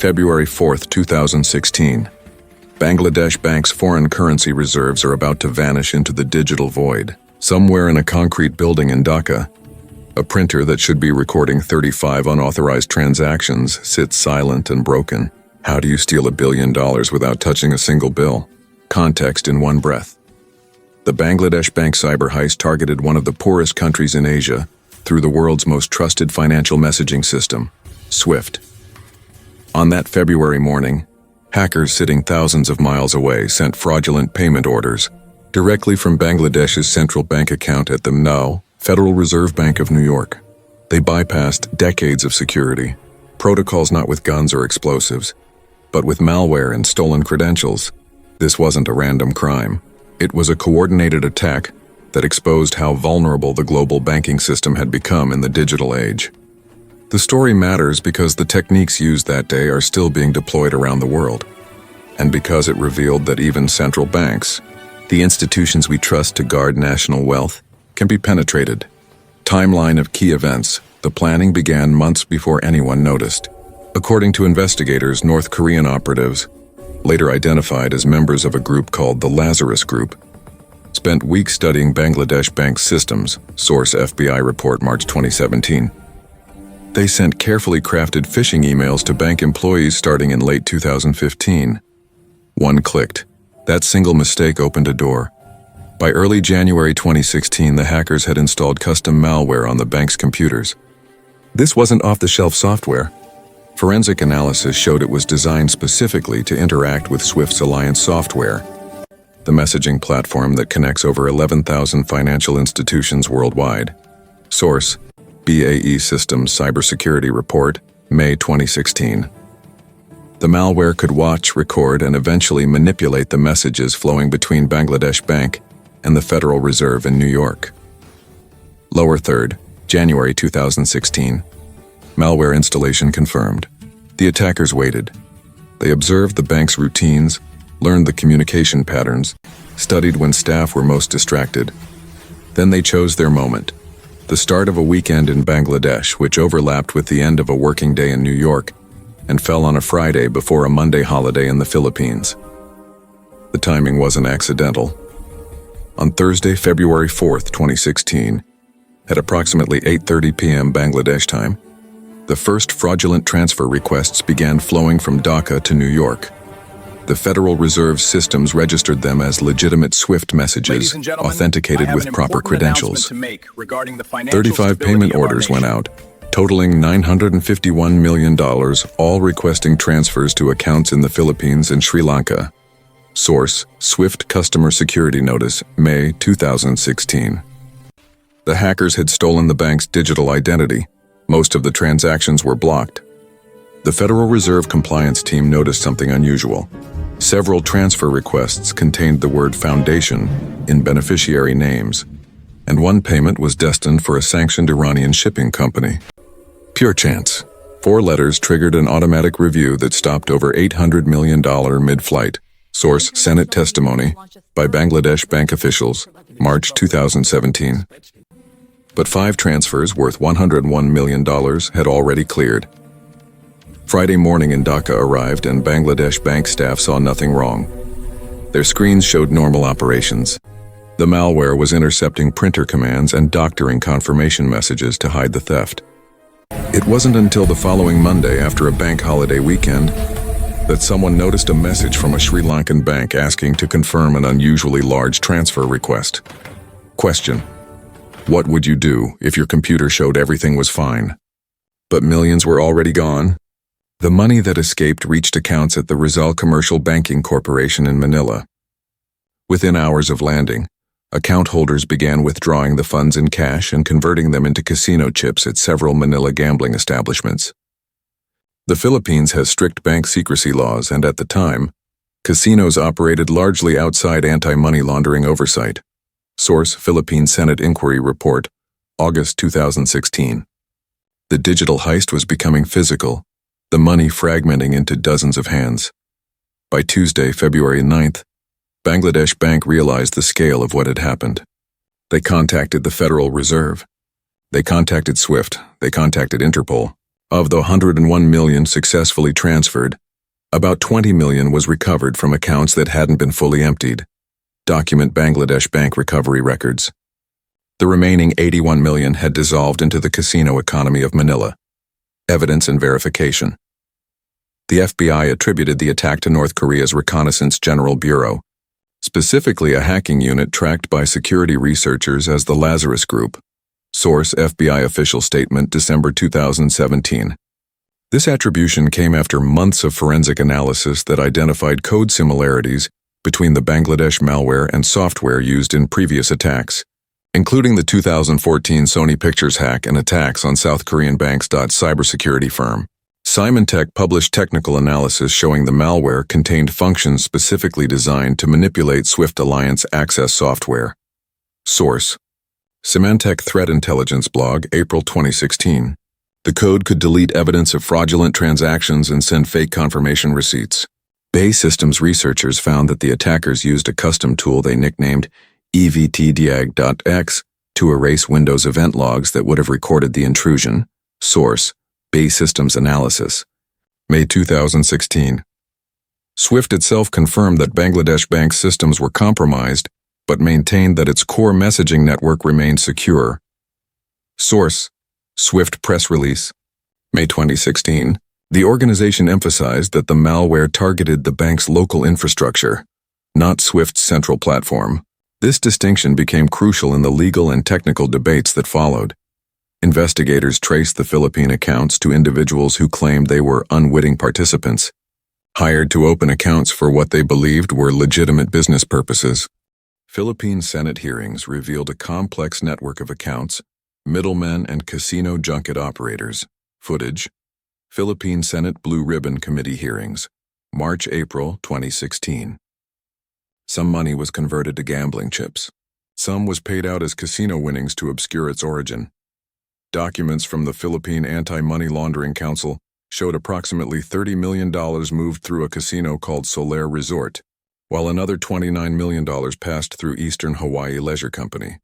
February 4, 2016. Bangladesh Bank's foreign currency reserves are about to vanish into the digital void. Somewhere in a concrete building in Dhaka, a printer that should be recording 35 unauthorized transactions sits silent and broken. How do you steal $1 billion without touching a single bill? Context in one breath. The Bangladesh Bank cyber heist targeted one of the poorest countries in Asia through the world's most trusted financial messaging system, SWIFT. On that February morning, hackers sitting thousands of miles away sent fraudulent payment orders directly from Bangladesh's central bank account at the now Federal Reserve Bank of New York. They bypassed decades of security, protocols not with guns or explosives, but with malware and stolen credentials. This wasn't a random crime. It was a coordinated attack that exposed how vulnerable the global banking system had become in the digital age. The story matters because the techniques used that day are still being deployed around the world, and because it revealed that even central banks, the institutions we trust to guard national wealth, can be penetrated. Timeline of key events. The planning began months before anyone noticed. According to investigators, North Korean operatives, later identified as members of a group called the Lazarus Group, spent weeks studying Bangladesh Bank's systems, source FBI report March 2017. They sent carefully crafted phishing emails to bank employees starting in late 2015. One clicked. That single mistake opened a door. By early January 2016, the hackers had installed custom malware on the bank's computers. This wasn't off-the-shelf software. Forensic analysis showed it was designed specifically to interact with SWIFT's Alliance software, the messaging platform that connects over 11,000 financial institutions worldwide. Source: BAE Systems Cybersecurity Report, May 2016. The malware could watch, record, and eventually manipulate the messages flowing between Bangladesh Bank and the Federal Reserve in New York. Lower third, January 2016. Malware installation confirmed. The attackers waited. They observed the bank's routines, learned the communication patterns, studied when staff were most distracted. Then they chose their moment. The start of a weekend in Bangladesh, which overlapped with the end of a working day in New York and fell on a Friday before a Monday holiday in the Philippines. The timing wasn't accidental. On Thursday, February 4, 2016, at approximately 8:30 p.m. Bangladesh time, the first fraudulent transfer requests began flowing from Dhaka to New York. The Federal Reserve's systems registered them as legitimate SWIFT messages, authenticated with proper credentials. 35 payment orders went out, totaling $951 million, all requesting transfers to accounts in the Philippines and Sri Lanka. Source: SWIFT Customer Security Notice, May 2016. The hackers had stolen the bank's digital identity. Most of the transactions were blocked. The Federal Reserve compliance team noticed something unusual. Several transfer requests contained the word foundation in beneficiary names, and one payment was destined for a sanctioned Iranian shipping company. Pure chance. 4 letters triggered an automatic review that stopped over $800 million mid-flight. Source: Senate testimony by Bangladesh Bank officials, March 2017. But 5 transfers worth $101 million had already cleared. Friday morning in Dhaka arrived and Bangladesh Bank staff saw nothing wrong. Their screens showed normal operations. The malware was intercepting printer commands and doctoring confirmation messages to hide the theft. It wasn't until the following Monday, after a bank holiday weekend, that someone noticed a message from a Sri Lankan bank asking to confirm an unusually large transfer request. Question: what would you do if your computer showed everything was fine, but millions were already gone? The money that escaped reached accounts at the Rizal Commercial Banking Corporation in Manila. Within hours of landing, account holders began withdrawing the funds in cash and converting them into casino chips at several Manila gambling establishments. The Philippines has strict bank secrecy laws, and at the time, casinos operated largely outside anti-money laundering oversight. Source: Philippine Senate Inquiry Report, August 2016. The digital heist was becoming physical, the money fragmenting into dozens of hands. By Tuesday, February 9th, Bangladesh Bank realized the scale of what had happened. They contacted the Federal Reserve. They contacted SWIFT. They contacted Interpol. Of the 101 million successfully transferred, about 20 million was recovered from accounts that hadn't been fully emptied. Document Bangladesh Bank recovery records. The remaining 81 million had dissolved into the casino economy of Manila. Evidence and verification. The FBI attributed the attack to North Korea's Reconnaissance General Bureau, specifically a hacking unit tracked by security researchers as the Lazarus Group. Source: FBI official statement, December 2017. This attribution came after months of forensic analysis that identified code similarities between the Bangladesh malware and software used in previous attacks, including the 2014 Sony Pictures hack and attacks on South Korean banks. Cybersecurity firm Symantec published technical analysis showing the malware contained functions specifically designed to manipulate Swift Alliance access software. Source: Symantec Threat Intelligence blog, April 2016. The code could delete evidence of fraudulent transactions and send fake confirmation receipts. Bay Systems researchers found that the attackers used a custom tool they nicknamed evtdiag.x to erase Windows event logs that would have recorded the intrusion. Source: Bay Systems analysis. May 2016. Swift itself confirmed that Bangladesh Bank's systems were compromised, but maintained that its core messaging network remained secure. Source: Swift press release. May 2016. The organization emphasized that the malware targeted the bank's local infrastructure, not Swift's central platform. This distinction became crucial in the legal and technical debates that followed. Investigators traced the Philippine accounts to individuals who claimed they were unwitting participants, hired to open accounts for what they believed were legitimate business purposes. Philippine Senate hearings revealed a complex network of accounts, middlemen, and casino junket operators. Footage: Philippine Senate Blue Ribbon Committee hearings, March-April 2016. Some money was converted to gambling chips. Some was paid out as casino winnings to obscure its origin. Documents from the Philippine Anti-Money Laundering Council showed approximately $30 million moved through a casino called Solaire Resort, while another $29 million passed through Eastern Hawaii Leisure Company.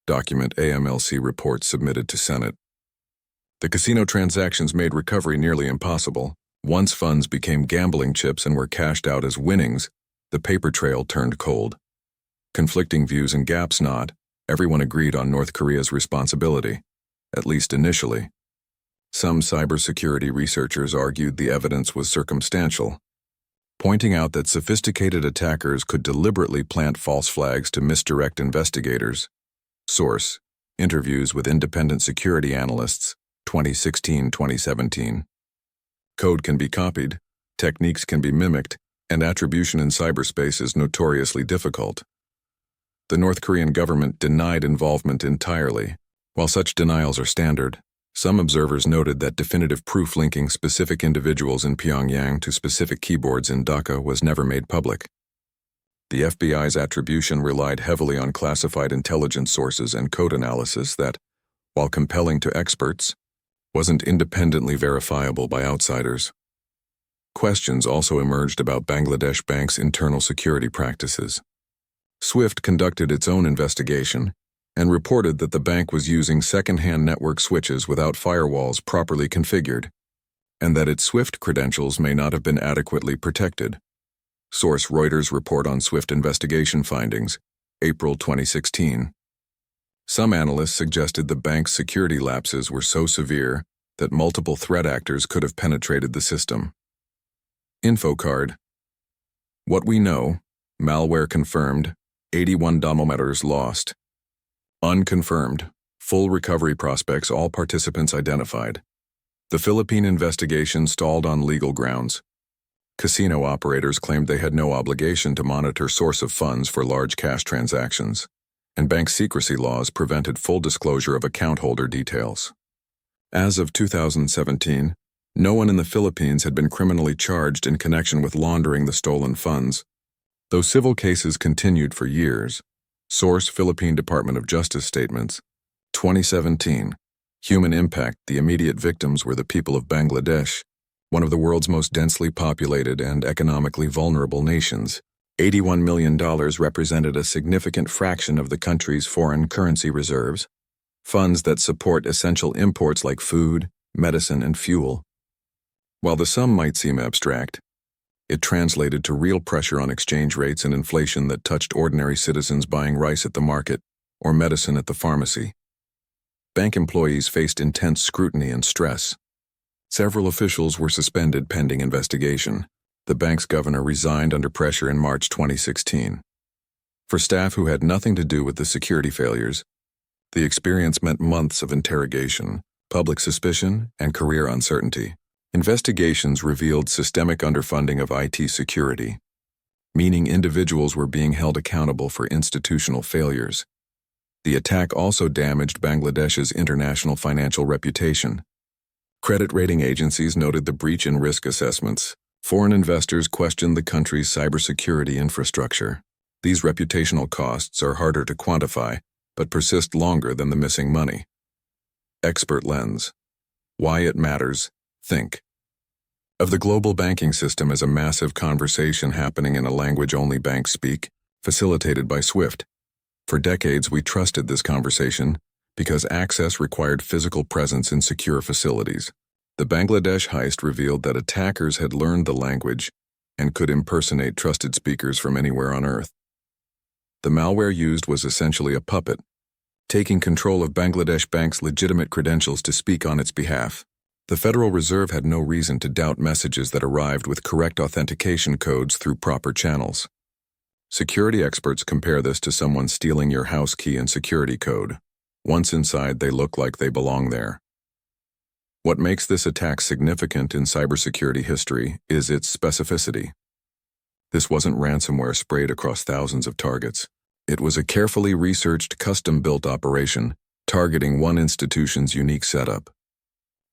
Document AMLC report submitted to Senate. The casino transactions made recovery nearly impossible. Once funds became gambling chips and were cashed out as winnings, the paper trail turned cold. Conflicting views and gaps. Not everyone agreed on North Korea's responsibility, at least initially. Some cybersecurity researchers argued the evidence was circumstantial, pointing out that sophisticated attackers could deliberately plant false flags to misdirect investigators. Source: Interviews with independent security analysts, 2016-2017. Code can be copied, techniques can be mimicked, and attribution in cyberspace is notoriously difficult. The North Korean government denied involvement entirely. While such denials are standard, some observers noted that definitive proof linking specific individuals in Pyongyang to specific keyboards in Dhaka was never made public. The FBI's attribution relied heavily on classified intelligence sources and code analysis that, while compelling to experts, wasn't independently verifiable by outsiders. Questions also emerged about Bangladesh Bank's internal security practices. Swift conducted its own investigation and reported that the bank was using second-hand network switches without firewalls properly configured, and that its Swift credentials may not have been adequately protected. Source: Reuters report on Swift investigation findings, April 2016. Some analysts suggested the bank's security lapses were so severe that multiple threat actors could have penetrated the system. Info card. What we know: malware confirmed, 81 dollars lost. Unconfirmed, full recovery prospects, all participants identified. The Philippine investigation stalled on legal grounds. Casino operators claimed they had no obligation to monitor source of funds for large cash transactions, and bank secrecy laws prevented full disclosure of account holder details. As of 2017, no one in the Philippines had been criminally charged in connection with laundering the stolen funds, though civil cases continued for years. Source: Philippine Department of Justice statements, 2017. Human impact: the immediate victims were the people of Bangladesh, one of the world's most densely populated and economically vulnerable nations. $81 million represented a significant fraction of the country's foreign currency reserves, funds that support essential imports like food, medicine, and fuel. While the sum might seem abstract, it translated to real pressure on exchange rates and inflation that touched ordinary citizens buying rice at the market or medicine at the pharmacy. Bank employees faced intense scrutiny and stress. Several officials were suspended pending investigation. The bank's governor resigned under pressure in March 2016. For staff who had nothing to do with the security failures, the experience meant months of interrogation, public suspicion, and career uncertainty. Investigations revealed systemic underfunding of IT security, meaning individuals were being held accountable for institutional failures. The attack also damaged Bangladesh's international financial reputation. Credit rating agencies noted the breach in risk assessments. Foreign investors questioned the country's cybersecurity infrastructure. These reputational costs are harder to quantify, but persist longer than the missing money. Expert lens. Why it matters. Think of the global banking system as a massive conversation happening in a language only banks speak, facilitated by SWIFT. For decades, we trusted this conversation because access required physical presence in secure facilities. The Bangladesh heist revealed that attackers had learned the language and could impersonate trusted speakers from anywhere on Earth. The malware used was essentially a puppet, taking control of Bangladesh Bank's legitimate credentials to speak on its behalf. The Federal Reserve had no reason to doubt messages that arrived with correct authentication codes through proper channels. Security experts compare this to someone stealing your house key and security code. Once inside, they look like they belong there. What makes this attack significant in cybersecurity history is its specificity. This wasn't ransomware sprayed across thousands of targets. It was a carefully researched, custom-built operation, targeting one institution's unique setup.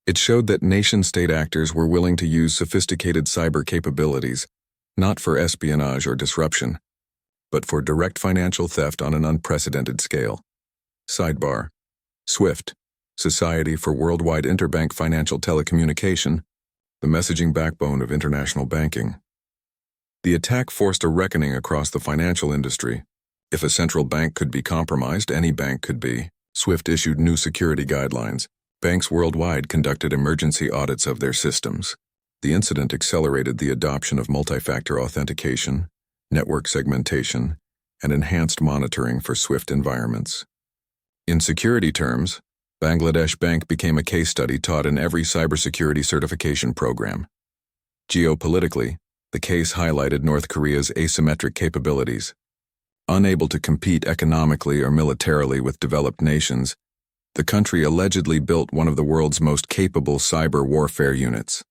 It showed that nation-state actors were willing to use sophisticated cyber capabilities, not for espionage or disruption, but for direct financial theft on an unprecedented scale. Sidebar. SWIFT, Society for Worldwide Interbank Financial Telecommunication, the messaging backbone of international banking. The attack forced a reckoning across the financial industry. If a central bank could be compromised, any bank could be. SWIFT issued new security guidelines. Banks worldwide conducted emergency audits of their systems. The incident accelerated the adoption of multi-factor authentication, network segmentation, and enhanced monitoring for SWIFT environments. In security terms, Bangladesh Bank became a case study taught in every cybersecurity certification program. Geopolitically, the case highlighted North Korea's asymmetric capabilities. Unable to compete economically or militarily with developed nations, the country allegedly built one of the world's most capable cyber warfare units.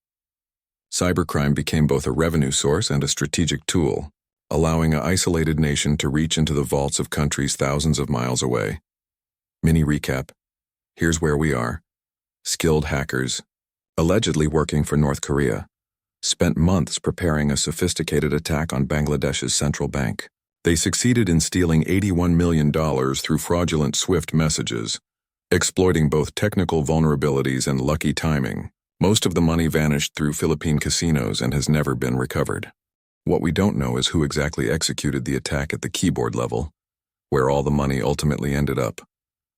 Cybercrime became both a revenue source and a strategic tool, allowing an isolated nation to reach into the vaults of countries thousands of miles away. Mini recap. Here's where we are. Skilled hackers, allegedly working for North Korea, spent months preparing a sophisticated attack on Bangladesh's central bank. They succeeded in stealing $81 million through fraudulent SWIFT messages, exploiting both technical vulnerabilities and lucky timing. Most of the money vanished through Philippine casinos and has never been recovered. What we don't know is who exactly executed the attack at the keyboard level, where all the money ultimately ended up,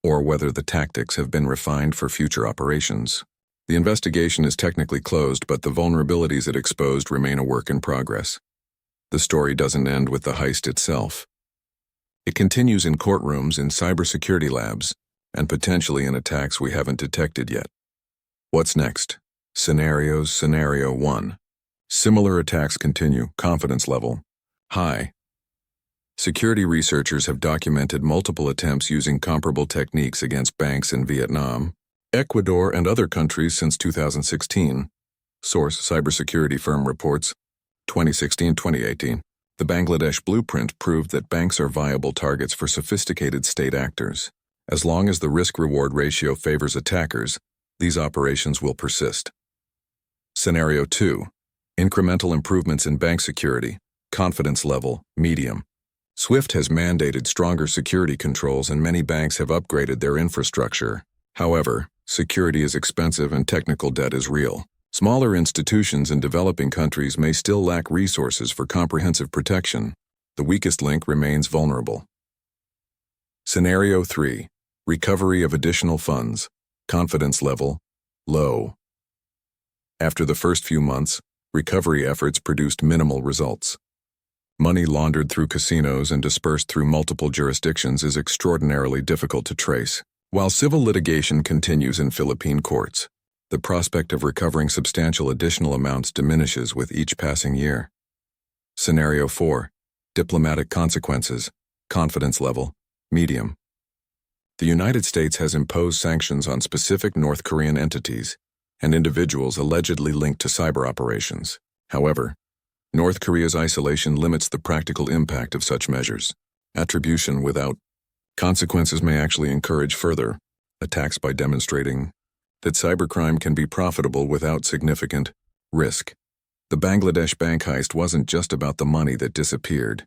or whether the tactics have been refined for future operations. The investigation is technically closed, but the vulnerabilities it exposed remain a work in progress. The story doesn't end with the heist itself. It continues in courtrooms, in cybersecurity labs, and potentially in attacks we haven't detected yet. What's next? Scenarios. Scenario 1. Similar attacks continue. Confidence level high. Security researchers have documented multiple attempts using comparable techniques against banks in Vietnam, Ecuador, and other countries since 2016. Source: cybersecurity firm reports, 2016-2018. The Bangladesh blueprint proved that banks are viable targets for sophisticated state actors. As long as the risk-reward ratio favors attackers, these operations will persist. Scenario 2. Incremental improvements in bank security. Confidence level medium. SWIFT has mandated stronger security controls and many banks have upgraded their infrastructure. However, security is expensive and technical debt is real. Smaller institutions in developing countries may still lack resources for comprehensive protection. The weakest link remains vulnerable. Scenario 3. Recovery of additional funds. Confidence level low. After the first few months, recovery efforts produced minimal results. Money laundered through casinos and dispersed through multiple jurisdictions is extraordinarily difficult to trace. While civil litigation continues in Philippine courts, the prospect of recovering substantial additional amounts diminishes with each passing year. Scenario 4. Diplomatic consequences. Confidence level, medium. The United States has imposed sanctions on specific North Korean entities and individuals allegedly linked to cyber operations. However, North Korea's isolation limits the practical impact of such measures. Attribution without consequences may actually encourage further attacks by demonstrating that cybercrime can be profitable without significant risk. The Bangladesh Bank Heist wasn't just about the money that disappeared.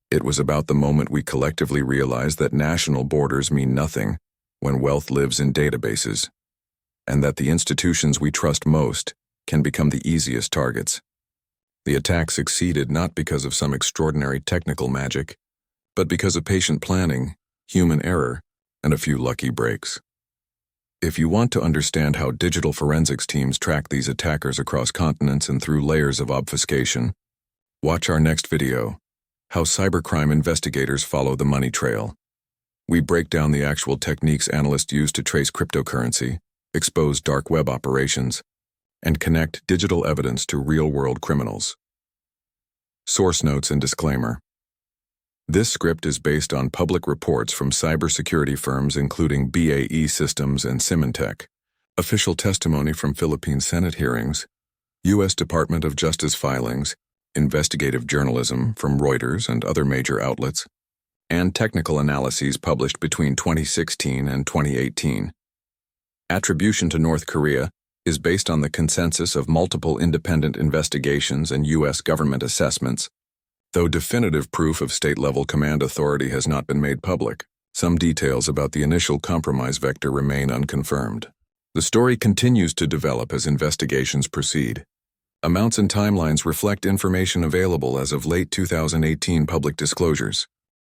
It was about the moment we collectively realized that national borders mean nothing when wealth lives in databases, and that the institutions we trust most can become the easiest targets. The attack succeeded not because of some extraordinary technical magic, but because of patient planning, human error, and a few lucky breaks. If you want to understand how digital forensics teams track these attackers across continents and through layers of obfuscation, watch our next video, How Cybercrime Investigators Follow the Money Trail. We break down the actual techniques analysts use to trace cryptocurrency, expose dark web operations, and connect digital evidence to real-world criminals. Source notes and disclaimer. This script is based on public reports from cybersecurity firms including BAE Systems and Symantec, official testimony from Philippine Senate hearings, U.S. Department of Justice filings, investigative journalism from Reuters and other major outlets, and technical analyses published between 2016 and 2018. Attribution to North Korea is based on the consensus of multiple independent investigations and U.S. government assessments. Though definitive proof of state-level command authority has not been made public, some details about the initial compromise vector remain unconfirmed. The story continues to develop as investigations proceed. Amounts and timelines reflect information available as of late 2018 public disclosures.